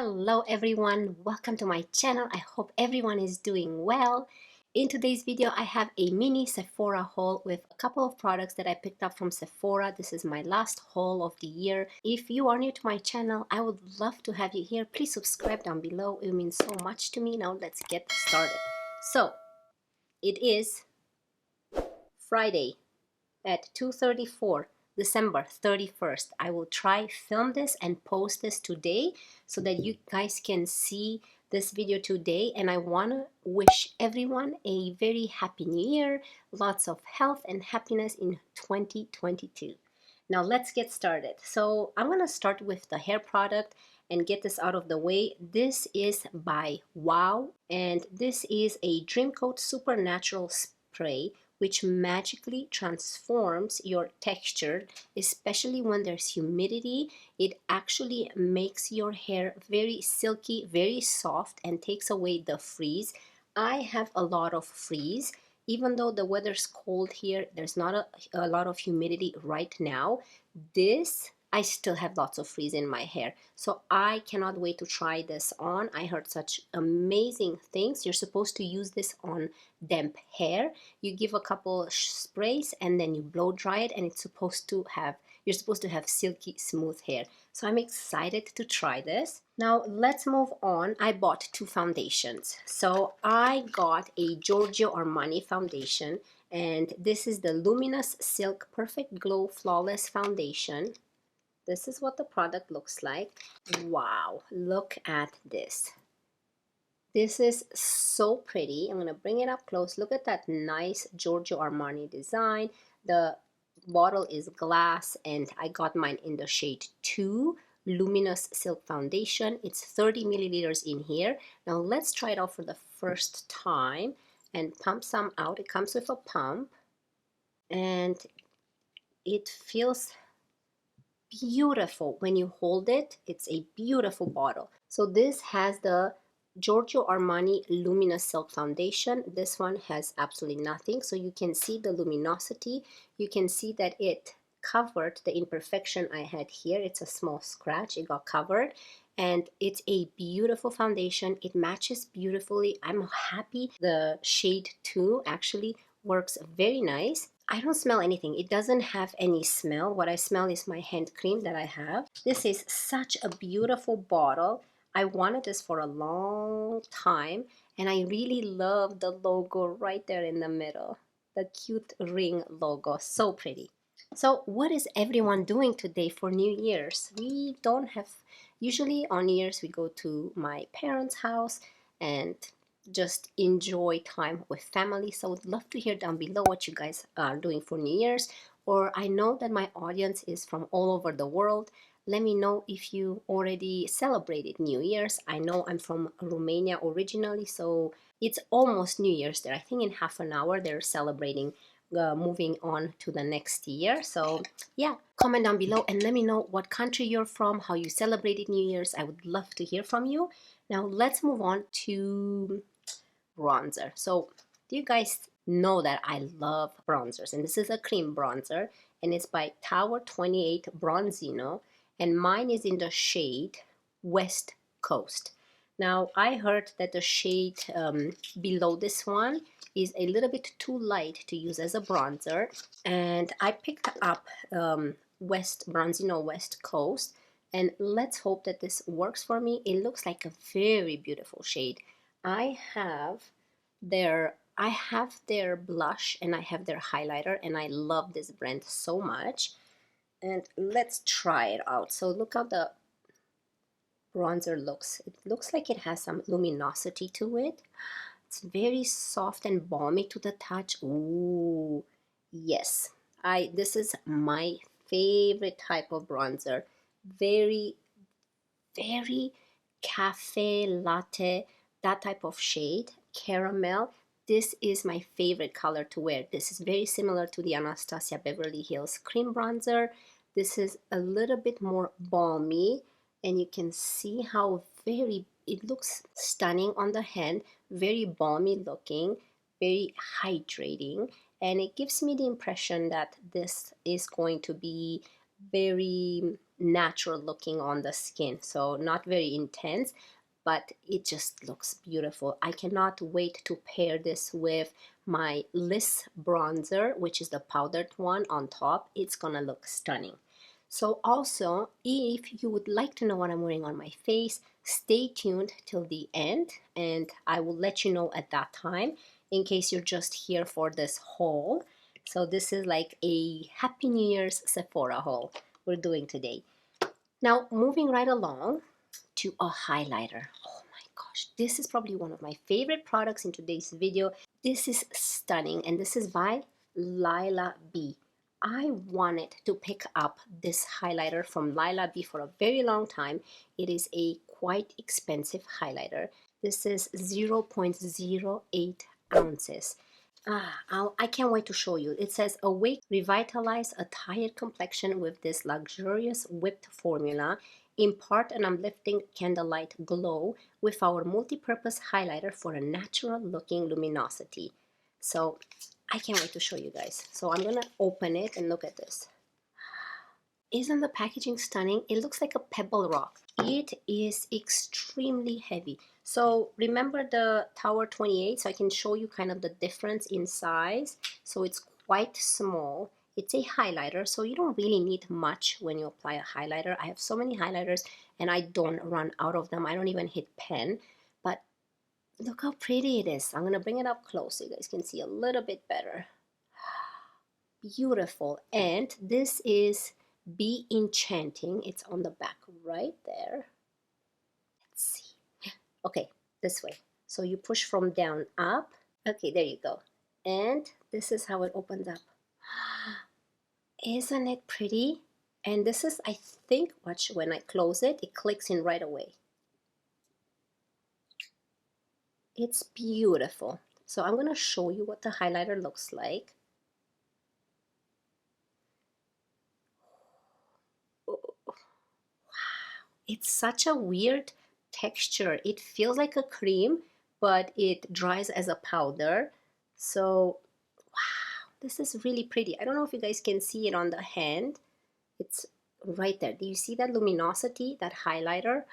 Hello everyone, welcome to my channel. I hope everyone is doing well. In today's video I have a mini Sephora haul with a couple of products that I picked up from Sephora. This is my last haul of the year. If you are new to my channel, I would love to have you here. Please subscribe down below, it means so much to me. Now let's get started. So it is Friday at 2:34, December 31st. I will try film this and post this today so that you guys can see this video today. And I want to wish everyone a very happy new year, lots of health and happiness in 2022. Now let's get started. So I'm going to start with the hair product and get this out of the way. This is by Wow, and this is a Dream Coat Supernatural Spray which magically transforms your texture, especially when there's humidity. It actually makes your hair very silky, very soft, and takes away the frizz. I have a lot of frizz. Even though the weather's cold here, there's not a lot of humidity right now. I still have lots of frizz in my hair. So I cannot wait to try this on. I heard such amazing things. You're supposed to use this on damp hair. You give a couple sprays and then you blow dry it, and you're supposed to have silky smooth hair. So I'm excited to try this. Now let's move on. I bought two foundations. So I got a Giorgio Armani foundation, and this is the Luminous Silk Perfect Glow Flawless Foundation. This is what the product looks like. Wow, look at this. This is so pretty. I'm going to bring it up close. Look at that nice Giorgio Armani design. The bottle is glass, and I got mine in the shade 2 Luminous Silk Foundation. It's 30 milliliters in here. Now let's try it out for the first time and pump some out. It comes with a pump, and it feels beautiful when you hold it. It's a beautiful bottle. So this has the Giorgio Armani Luminous Silk Foundation. This one has absolutely nothing, so you can see the luminosity. You can see that it covered the imperfection I had here. It's a small scratch, it got covered, and it's a beautiful foundation. It matches beautifully. I'm happy the shade 2 actually works very nice. I don't smell anything. It doesn't have any smell. What I smell is my hand cream that I have. This is such a beautiful bottle. I wanted this for a long time, and I really love the logo right there in the middle. The cute ring logo, so pretty. So what is everyone doing today for New Year's? We don't have, usually on New Year's we go to my parents' house and just enjoy time with family. So I would love to hear down below what you guys are doing for New Year's. Or I know that my audience is from all over the world. Let me know if you already celebrated New Year's. I know I'm from Romania originally, so it's almost New Year's there. I think in half an hour they're celebrating moving on to the next year. So yeah, comment down below and let me know what country you're from, how you celebrated New Year's. I would love to hear from you. Now let's move on to bronzer. So do you guys know that I love bronzers? And this is a cream bronzer, and it's by Tower 28 Bronzino, and mine is in the shade West Coast. Now I heard that the shade below this one is a little bit too light to use as a bronzer, and I picked up Bronzino West Coast, and let's hope that this works for me. It looks like a very beautiful shade. I have their blush and I have their highlighter, and I love this brand so much. And let's try it out. So look how the bronzer looks. It looks like it has some luminosity to it. It's very soft and balmy to the touch. Ooh, yes. This is my favorite type of bronzer. Very, very cafe latte, that type of shade, caramel. This is my favorite color to wear. This is very similar to the Anastasia Beverly Hills cream bronzer. This is a little bit more balmy, and you can see how it looks stunning on the hand, very balmy looking, very hydrating, and it gives me the impression that this is going to be very natural looking on the skin, so not very intense, but it just looks beautiful. I cannot wait to pair this with my Liss bronzer, which is the powdered one on top. It's gonna look stunning. So also, if you would like to know what I'm wearing on my face, stay tuned till the end and I will let you know at that time in case you're just here for this haul. So this is like a Happy New Year's Sephora haul we're doing today. Now, moving right along to a highlighter. Oh my gosh, this is probably one of my favorite products in today's video. This is stunning, and this is by Lilah B. I wanted to pick up this highlighter from Lilah B for a very long time. It is a quite expensive highlighter. This is 0.08 ounces. I can't wait to show you. It says, awake, revitalize a tired complexion with this luxurious whipped formula. Impart an uplifting candlelight glow with our multi-purpose highlighter for a natural looking luminosity. So I can't wait to show you guys. So I'm gonna open it and look at this. Isn't the packaging stunning? It looks like a pebble rock. It is extremely heavy. So remember the Tower 28? So I can show you kind of the difference in size. So it's quite small. It's a highlighter, so you don't really need much when you apply a highlighter. I have so many highlighters and I don't run out of them. I don't even hit pen. But look how pretty it is. I'm gonna bring it up close so you guys can see a little bit better. Beautiful. And this is Be Enchanting. It's on the back right there. Let's see. Okay, this way. So you push from down up. Okay, there you go. And this is how it opens up. Isn't it pretty? And this is, I think, watch, when I close it, it clicks in right away. It's beautiful. So I'm going to show you what the highlighter looks like. It's such a weird texture. It feels like a cream, but it dries as a powder. So, wow, this is really pretty. I don't know if you guys can see it on the hand. It's right there. Do you see that luminosity, that highlighter?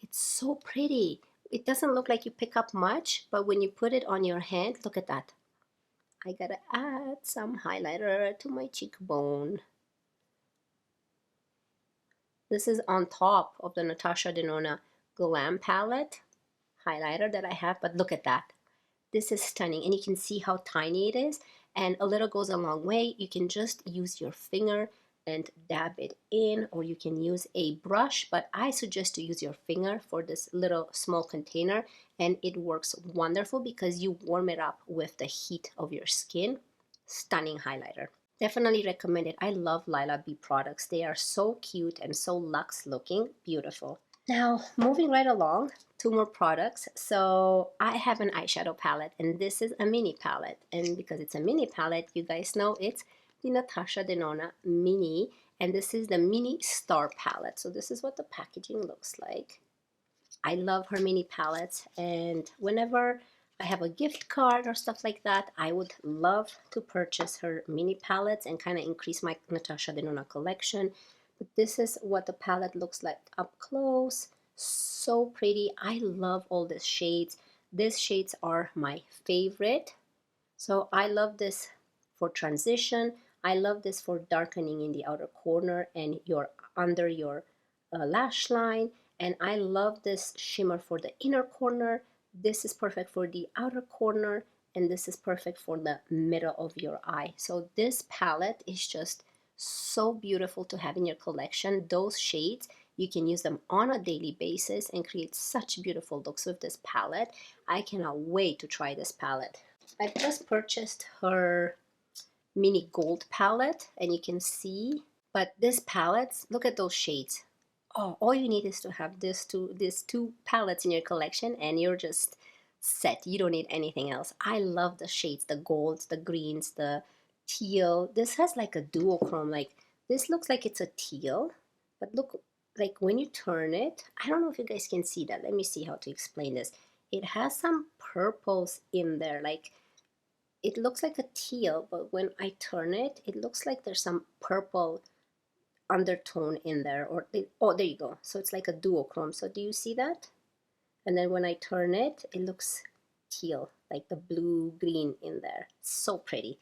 It's so pretty. It doesn't look like you pick up much, but when you put it on your hand, look at that. I gotta add some highlighter to my cheekbone. This is on top of the Natasha Denona Glam Palette highlighter that I have, but look at that. This is stunning, and you can see how tiny it is, and a little goes a long way. You can just use your finger and dab it in, or you can use a brush, but I suggest to use your finger for this little small container, and it works wonderful because you warm it up with the heat of your skin. Stunning highlighter. Definitely recommend it. I love Lilah B products. They are so cute and so luxe looking. Beautiful. Now, moving right along, two more products. So I have an eyeshadow palette, and this is a mini palette. And because it's a mini palette, you guys know it's the Natasha Denona Mini. And this is the Mini Star palette. So this is what the packaging looks like. I love her mini palettes, and whenever I have a gift card or stuff like that, I would love to purchase her mini palettes and kind of increase my Natasha Denona collection. But this is what the palette looks like up close. So pretty. I love all these shades. These shades are my favorite. So I love this for transition. I love this for darkening in the outer corner and your under your lash line. And I love this shimmer for the inner corner. This is perfect for the outer corner, and this is perfect for the middle of your eye. So this palette is just so beautiful to have in your collection. Those shades, you can use them on a daily basis and create such beautiful looks with this palette. I cannot wait to try this palette. I just purchased her mini gold palette, and you can see, but this palette, look at those shades. Oh, all you need is to have these two palettes in your collection, and you're just set. You don't need anything else. I love the shades, the golds, the greens, the teal. This has like a duochrome. Like, this looks like it's a teal, but look, like when you turn it, I don't know if you guys can see that. Let me see how to explain this. It has some purples in there. Like, it looks like a teal, but when I turn it, it looks like there's some purple undertone in there, or oh, there you go. So it's like a duochrome. So do you see that? And then when I turn it, it looks teal, like the blue green in there. So pretty.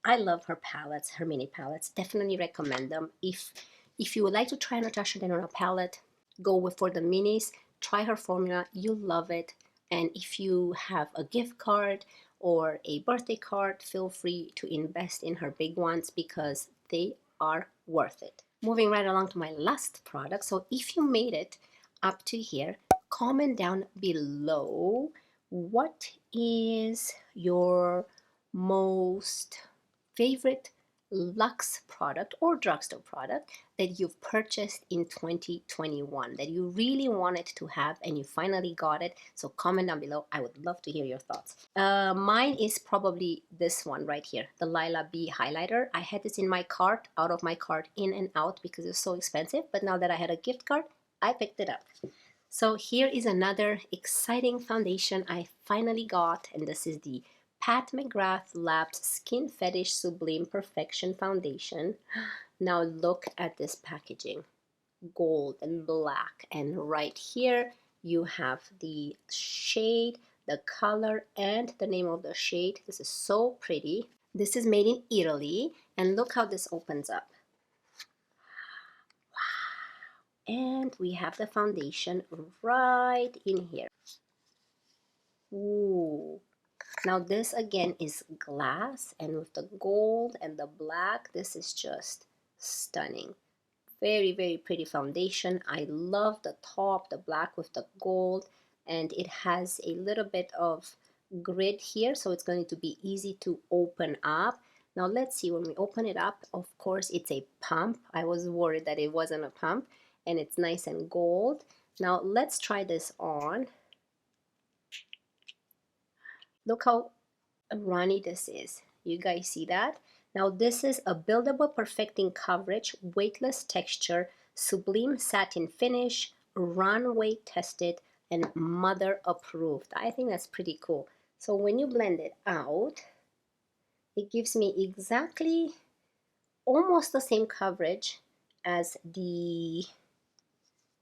I love her palettes, her mini palettes. Definitely recommend them. If you would like to try Natasha Denona palette, go for the minis. Try her formula. You'll love it. And if you have a gift card or a birthday card, feel free to invest in her big ones because they are worth it. Moving right along to my last product. So if you made it up to here, comment down below what is your most favorite luxe product or drugstore product that you've purchased in 2021 that you really wanted to have and you finally got it. So comment down below. I would love to hear your thoughts. Mine is probably this one right here, the Lilah B highlighter. I had this in my cart, out of my cart, in and out because it's so expensive, but now that I had a gift card, I picked it up. So here is another exciting foundation I finally got, and this is the Pat McGrath Labs Skin Fetish Sublime Perfection Foundation. Now look at this packaging. Gold and black, and right here you have the shade, the color, and the name of the shade. This is so pretty. This is made in Italy, and look how this opens up. Wow. And we have the foundation right in here. Ooh. Now this again is glass, and with the gold and the black, this is just stunning. Very, very pretty foundation. I love the top, the black with the gold, and it has a little bit of grid here, so it's going to be easy to open up. Now let's see, when we open it up, of course it's a pump. I was worried that it wasn't a pump, and it's nice and gold. Now let's try this on. Look how runny this is. You guys see that? Now this is a buildable perfecting coverage, weightless texture, sublime satin finish, runway tested, and mother approved. I think that's pretty cool. So when you blend it out, it gives me exactly almost the same coverage as the,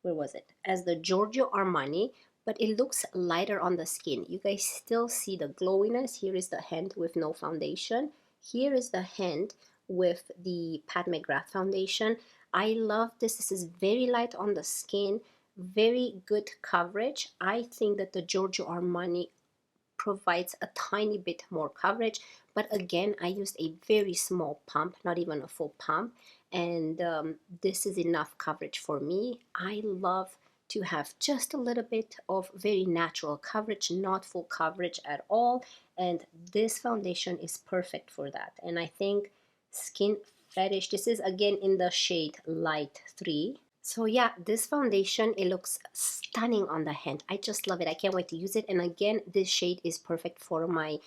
where was it? As the Giorgio Armani, but it looks lighter on the skin. You guys still see the glowiness. Here is the hand with no foundation. Here is the hand with the Pat McGrath foundation. I love this. This is very light on the skin, very good coverage. I think that the Giorgio Armani provides a tiny bit more coverage, but again, I used a very small pump, not even a full pump, and this is enough coverage for me. I love to have just a little bit of very natural coverage, not full coverage at all, and this foundation is perfect for that. And I think Skin Fetish, this is again in the shade Light 3. So yeah, this foundation, it looks stunning on the hand. I just love it. I can't wait to use it. And again, this shade is perfect for my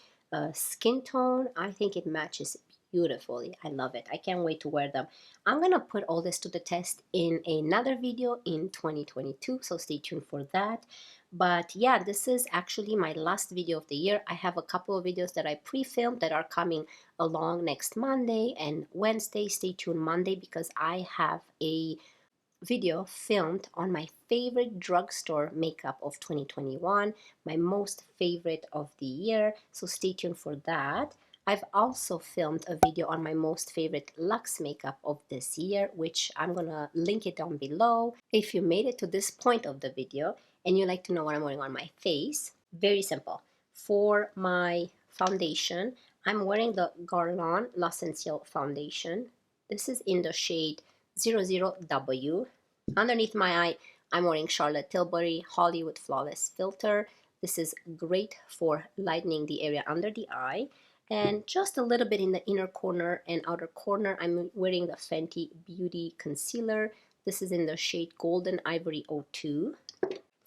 skin tone. I think it matches beautifully. I love it. I can't wait to wear them. I'm gonna put all this to the test in another video in 2022, so stay tuned for that. But yeah, this is actually my last video of the year. I have a couple of videos that I pre-filmed that are coming along next Monday and Wednesday. Stay tuned Monday because I have a video filmed on my favorite drugstore makeup of 2021, my most favorite of the year, so stay tuned for that. I've also filmed a video on my most favorite luxe makeup of this year, which I'm gonna link it down below. If you made it to this point of the video and you like to know what I'm wearing on my face, very simple. For my foundation, I'm wearing the Guerlain L'Essentiel foundation. This is in the shade 00W. Underneath my eye, I'm wearing Charlotte Tilbury Hollywood Flawless Filter. This is great for lightening the area under the eye. And just a little bit in the inner corner and outer corner, I'm wearing the Fenty Beauty Concealer. This is in the shade Golden Ivory 02.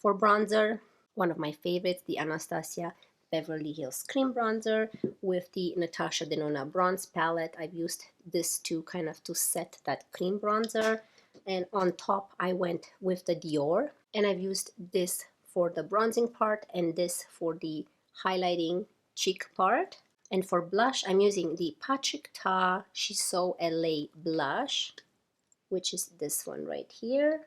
For bronzer, one of my favorites, the Anastasia Beverly Hills Cream Bronzer with the Natasha Denona Bronze Palette. I've used this to kind of to set that cream bronzer. And on top, I went with the Dior. And I've used this for the bronzing part and this for the highlighting cheek part. And for blush, I'm using the Patrick Ta She's So LA blush. which is this one right here.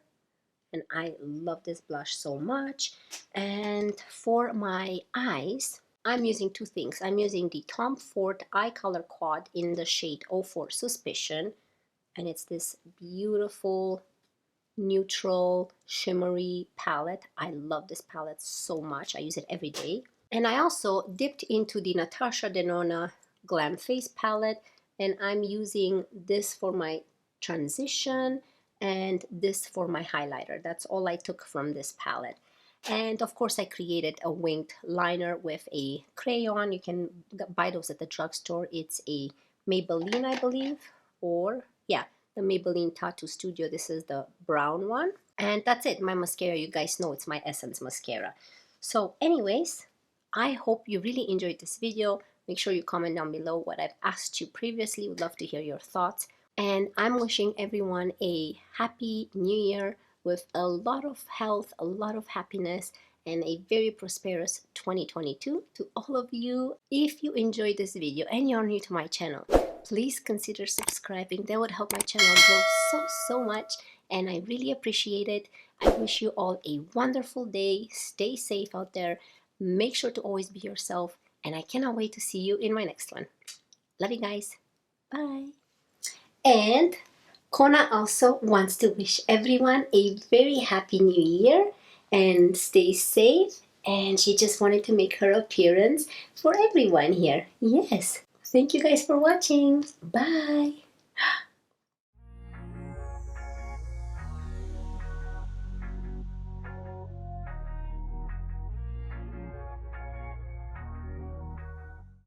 And I love this blush so much. And for my eyes, I'm using two things. I'm using the Tom Ford Eye Color Quad in the shade 04 Suspicion. And it's this beautiful, neutral, shimmery palette. I love this palette so much. I use it every day. And I also dipped into the Natasha Denona Glam Face palette. And I'm using this for my transition and this for my highlighter. That's all I took from this palette. And of course I created a winged liner with a crayon. You can buy those at the drugstore. It's a Maybelline, I believe, or yeah, the Maybelline Tattoo Studio. This is the brown one. And that's it, my mascara. You guys know it's my Essence mascara. So anyways, I hope you really enjoyed this video. Make sure you comment down below what I've asked you previously. Would love to hear your thoughts. And I'm wishing everyone a happy new year with a lot of health, a lot of happiness, and a very prosperous 2022 to all of you. If you enjoyed this video and you're new to my channel, please consider subscribing. That would help my channel grow so much, and I really appreciate it. I wish you all a wonderful day. Stay safe out there. Make sure to always be yourself, and I cannot wait to see you in my next one. Love you guys. Bye. And Kona also wants to wish everyone a very happy new year and stay safe. And she just wanted to make her appearance for everyone here. Yes. Thank you guys for watching. Bye.